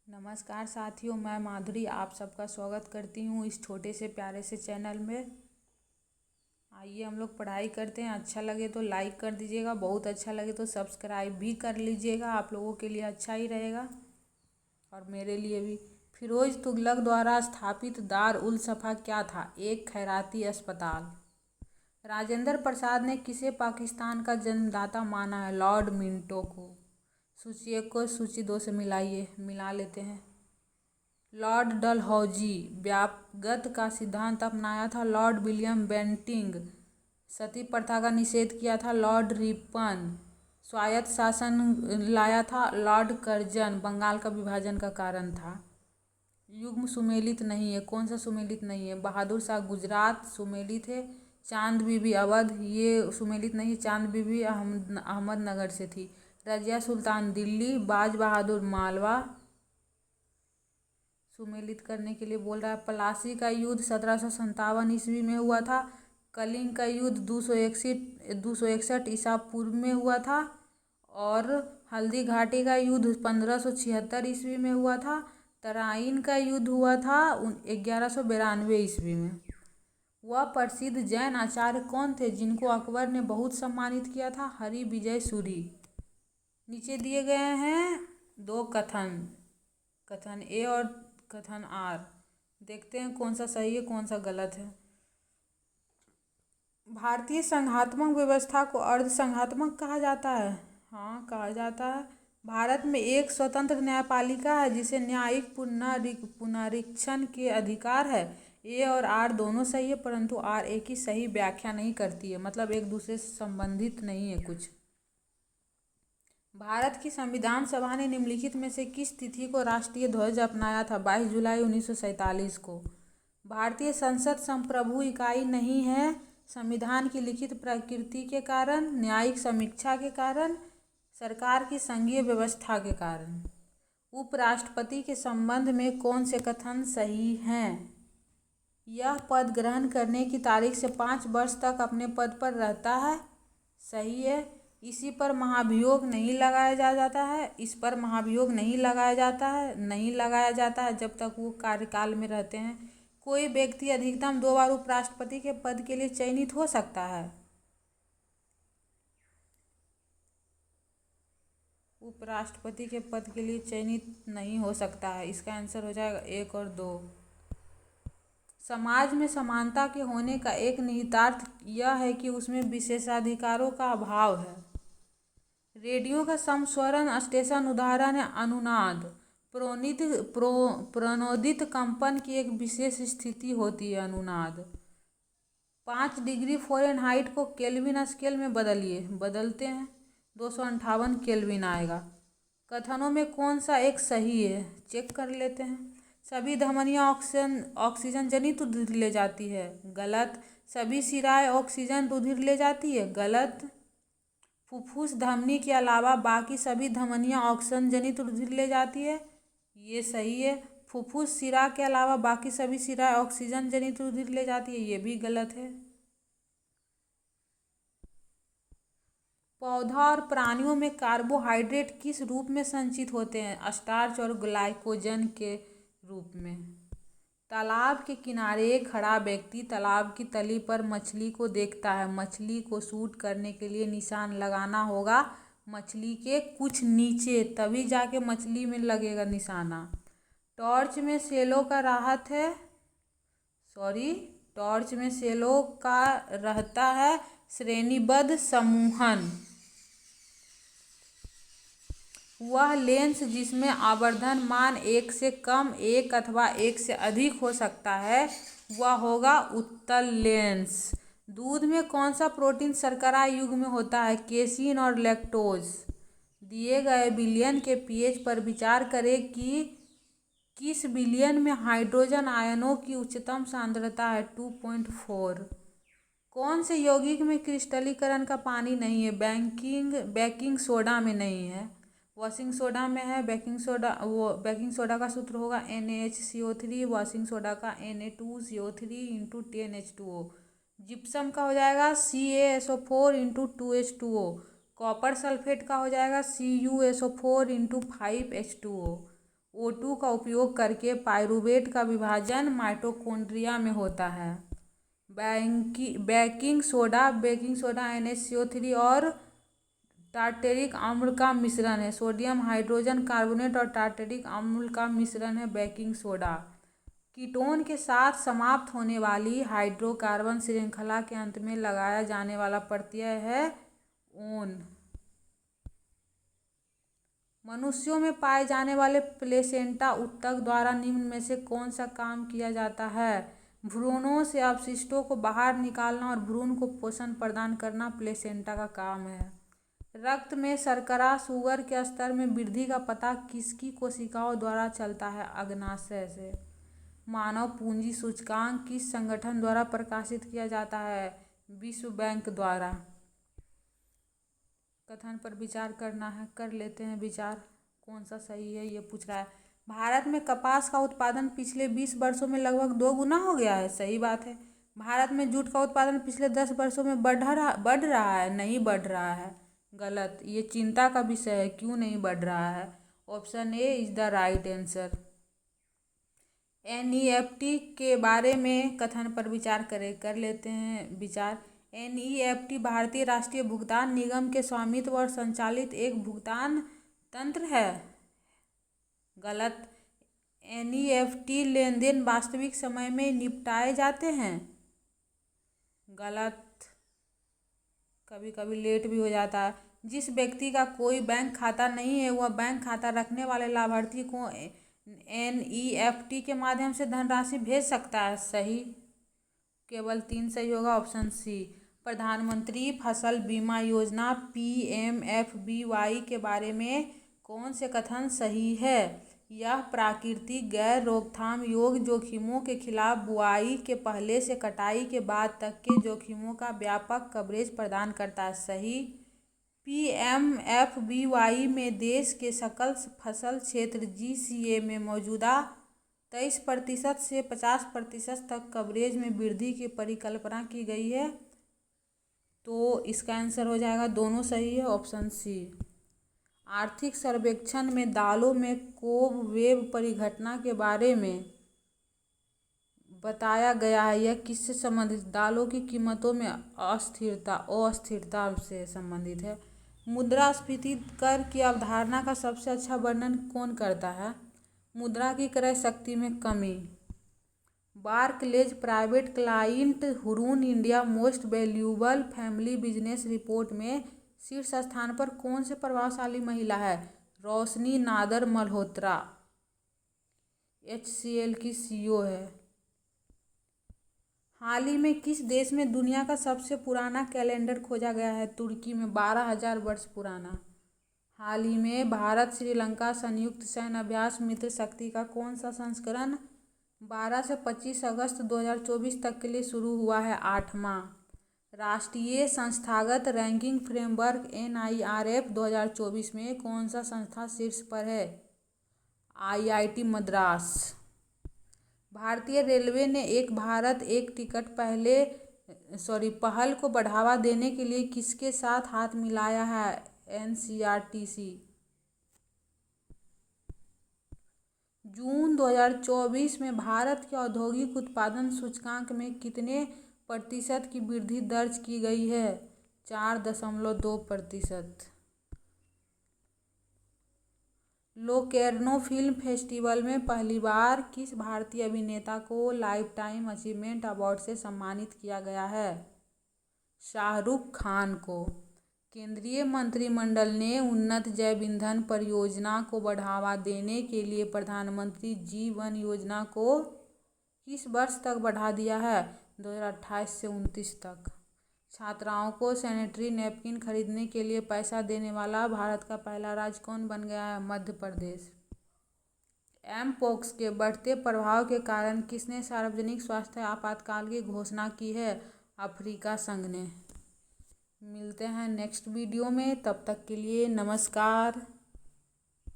नमस्कार साथियों, मैं माधुरी आप सबका स्वागत करती हूँ इस छोटे से प्यारे से चैनल में। आइए हम लोग पढ़ाई करते हैं। अच्छा लगे तो लाइक कर दीजिएगा, बहुत अच्छा लगे तो सब्सक्राइब भी कर लीजिएगा। आप लोगों के लिए अच्छा ही रहेगा और मेरे लिए भी। फिरोज तुगलक द्वारा स्थापित दार उल सफ़ा क्या था? एक खैराती अस्पताल। राजेंद्र प्रसाद ने किसे पाकिस्तान का जन्मदाता माना है? लॉर्ड मिंटो को। सूची 1 को सूची 2 से मिला लेते हैं। लॉर्ड डलहौजी। व्यापगत का सिद्धांत अपनाया था लॉर्ड विलियम बेंटिंक। सती प्रथा का निषेध किया था लॉर्ड रिपन। स्वायत्त शासन लाया था लॉर्ड कर्जन। बंगाल का विभाजन का कारण था। युग्म सुमेलित नहीं है। कौन सा सुमेलित नहीं है? बहादुर शाह गुजरात सुमेलित है। चांद बीबी अवध ये सुमेलित नहीं है। चांद बीबी अहमदनगर से थी। रजिया सुल्तान दिल्ली। बाज बहादुर मालवा। सुमेलित करने के लिए बोल रहा है। प्लासी का युद्ध 1757 ईस्वी में हुआ था। कलिंग का युद्ध 261 ईसा पूर्व में हुआ था। और हल्दी घाटी का युद्ध 1576 ईस्वी में हुआ था। तराइन का युद्ध हुआ था 1192 ईस्वी में। वह प्रसिद्ध जैन आचार्य कौन थे जिनको अकबर ने बहुत सम्मानित किया था? हरि विजय सूरी। नीचे दिए गए हैं 2 कथन ए और कथन आर। देखते हैं कौन सा सही है कौन सा गलत है। भारतीय संघात्मक व्यवस्था को अर्ध संघात्मक कहा जाता है। हाँ, कहा जाता है। भारत में एक स्वतंत्र न्यायपालिका है जिसे न्यायिक पुनरीक्षण के अधिकार है। ए और आर दोनों सही है, परंतु आर ए की सही व्याख्या नहीं करती है, मतलब एक दूसरे से संबंधित नहीं है कुछ। भारत की संविधान सभा ने निम्नलिखित में से किस तिथि को राष्ट्रीय ध्वज अपनाया था? 22 जुलाई 1947 को। भारतीय संसद संप्रभु इकाई नहीं है। संविधान की लिखित प्रकृति के कारण, न्यायिक समीक्षा के कारण, सरकार की संघीय व्यवस्था के कारण। उपराष्ट्रपति के संबंध में कौन से कथन सही हैं? यह पद ग्रहण करने की तारीख से 5 वर्ष तक अपने पद पर रहता है। सही है। इसी पर महाभियोग नहीं लगाया जाता है। इस पर महाभियोग नहीं लगाया जाता है जब तक वो कार्यकाल में रहते हैं। कोई व्यक्ति अधिकतम 2 बार उपराष्ट्रपति के पद के लिए चयनित हो सकता है। उपराष्ट्रपति के पद के लिए चयनित नहीं हो सकता है। इसका आंसर हो जाएगा 1 और 2। समाज में समानता के होने का एक निहितार्थ यह है कि उसमें विशेषाधिकारों का अभाव है। रेडियो का समस्वरण स्टेशन उदाहरण है अनुनाद। प्रणोदित कंपन की एक विशेष स्थिति होती है अनुनाद। 5 डिग्री फ़ारेनहाइट को केल्विन स्केल में बदलते हैं 258 केल्विन आएगा। कथनों में कौन सा एक सही है? चेक कर लेते हैं। सभी धमनियाँ ऑक्सीजन जनित रुधिर ले जाती है। गलत। सभी शिराएँ ऑक्सीजन रुधिर ले जाती है। गलत। फुफ्फुस धमनी के अलावा बाकी सभी धमनियाँ ऑक्सीजन जनित रुधिर ले जाती है। ये सही है। फुफ्फुस शिरा के अलावा बाकी सभी शिराएँ ऑक्सीजन जनित रुधिर ले जाती है। ये भी गलत है। पौधा और प्राणियों में कार्बोहाइड्रेट किस रूप में संचित होते हैं? स्टार्च और ग्लाइकोजन के रूप में। तालाब के किनारे खड़ा व्यक्ति तालाब की तली पर मछली को देखता है। मछली को शूट करने के लिए निशान लगाना होगा मछली के कुछ नीचे, तभी जाके मछली में लगेगा निशाना। टॉर्च में सेलों का रहता है श्रेणीबद्ध समूहन। वह लेंस जिसमें आवर्धन मान 1 से कम, 1 अथवा 1 से अधिक हो सकता है, वह होगा उत्तल लेंस। दूध में कौन सा प्रोटीन शर्करा युग में होता है? केसीन और लैक्टोज। दिए गए विलयन के पीएच पर विचार करें कि किस विलयन में हाइड्रोजन आयनों की उच्चतम सांद्रता है? 2.4। कौन से यौगिक में क्रिस्टलीकरण का पानी नहीं है? बेकिंग सोडा में नहीं है। वॉशिंग सोडा में है। बेकिंग सोडा का सूत्र होगा NaHCO3। वॉशिंग सोडा का Na2CO3 × 10H2O। जिप्सम का हो जाएगा CaSO4 × 2H2O। कॉपर सल्फेट का हो जाएगा CuSO4 × 5H2O। O2 का उपयोग करके पाइरूवेट का विभाजन माइटोकॉन्ड्रिया में होता है। बेकिंग सोडा NaCO3 और टार्टेरिक अम्ल का मिश्रण है। सोडियम हाइड्रोजन कार्बोनेट और टार्टेरिक अम्ल का मिश्रण है बेकिंग सोडा। कीटोन के साथ समाप्त होने वाली हाइड्रोकार्बन श्रृंखला के अंत में लगाया जाने वाला प्रत्यय है ओन। मनुष्यों में पाए जाने वाले प्लेसेंटा ऊतक द्वारा निम्न में से कौन सा काम किया जाता है? भ्रूणों से अपशिष्टों को बाहर निकालना और भ्रूण को पोषण प्रदान करना प्लेसेंटा का काम है। रक्त में शर्करा शुगर के स्तर में वृद्धि का पता किसकी कोशिकाओं द्वारा चलता है? अग्नाशय से। मानव पूंजी सूचकांक किस संगठन द्वारा प्रकाशित किया जाता है? विश्व बैंक द्वारा। कथन पर विचार करना है, कर लेते हैं विचार। कौन सा सही है ये पूछ रहा है। भारत में कपास का उत्पादन पिछले 20 वर्षों में लगभग 2 गुना हो गया है। सही बात है। भारत में जूट का उत्पादन पिछले 10 वर्षों में बढ़ रहा है, नहीं बढ़ रहा है। गलत। ये चिंता का विषय है, क्यों नहीं बढ़ रहा है। Option A is the right answer. NEFT के बारे में कथन पर विचार कर लेते हैं विचार। NEFT भारतीय राष्ट्रीय भुगतान निगम के स्वामित्व और संचालित एक भुगतान तंत्र है। गलत। NEFT लेनदेन वास्तविक समय में निपटाए जाते हैं। गलत। कभी कभी लेट भी हो जाता है। जिस व्यक्ति का कोई बैंक खाता नहीं है वह बैंक खाता रखने वाले लाभार्थी को NEFT के माध्यम से धनराशि भेज सकता है। सही। केवल 3 सही होगा। Option C. प्रधानमंत्री फसल बीमा योजना PMFBY के बारे में कौन से कथन सही है? यह प्राकृतिक गैर रोकथाम योग्य जोखिमों के खिलाफ बुआई के पहले से कटाई के बाद तक के जोखिमों का व्यापक कवरेज प्रदान करता है। सही। PMFBY में देश के सकल फसल क्षेत्र GCA में मौजूदा 23% से 50% तक कवरेज में वृद्धि की परिकल्पना की गई है। तो इसका आंसर हो जाएगा, दोनों सही है, ऑप्शन सी। आर्थिक सर्वेक्षण में दालों में कोबवेव परिघटना के बारे में बताया गया है। यह किससे संबंधित? दालों की कीमतों में अस्थिरता से संबंधित है। मुद्रास्फीति कर की अवधारणा का सबसे अच्छा वर्णन कौन करता है? मुद्रा की क्रय शक्ति में कमी। Barclays private client Hurun India most valuable family business report में शीर्ष स्थान पर कौन से प्रभावशाली महिला है? रोशनी नादर मल्होत्रा HCL की CEO है। हाल ही में किस देश में दुनिया का सबसे पुराना कैलेंडर खोजा गया है? तुर्की में 12,000 वर्ष पुराना। हाल ही में भारत श्रीलंका संयुक्त सैन्य अभ्यास मित्र शक्ति का कौन सा संस्करण 12 से 25 अगस्त 2024 तक के लिए शुरू हुआ है? 8वां। राष्ट्रीय संस्थागत रैंकिंग फ्रेमवर्क NIRF 2024 में कौन सा संस्था शीर्ष पर है? IIT मद्रास। भारतीय रेलवे ने एक भारत एक टिकट पहल को बढ़ावा देने के लिए किसके साथ हाथ मिलाया है? NCRTC। जून 2024 में भारत के औद्योगिक उत्पादन सूचकांक में कितने प्रतिशत की वृद्धि दर्ज की गई है? 4.2%। लोकेर्नो फिल्म फेस्टिवल में पहली बार किस भारतीय अभिनेता को लाइफटाइम अचीवमेंट अवार्ड से सम्मानित किया गया है? शाहरुख खान को। केंद्रीय मंत्रिमंडल ने उन्नत जैव ईंधन परियोजना को बढ़ावा देने के लिए प्रधानमंत्री जीवन योजना को किस वर्ष तक बढ़ा दिया है? 2028 से 29 तक। छात्राओं को सैनिटरी नैपकिन खरीदने के लिए पैसा देने वाला भारत का पहला राज्य कौन बन गया है? मध्य प्रदेश। एमपॉक्स के बढ़ते प्रभाव के कारण किसने सार्वजनिक स्वास्थ्य आपातकाल की घोषणा की है? अफ्रीका संघ ने। मिलते हैं नेक्स्ट वीडियो में, तब तक के लिए नमस्कार।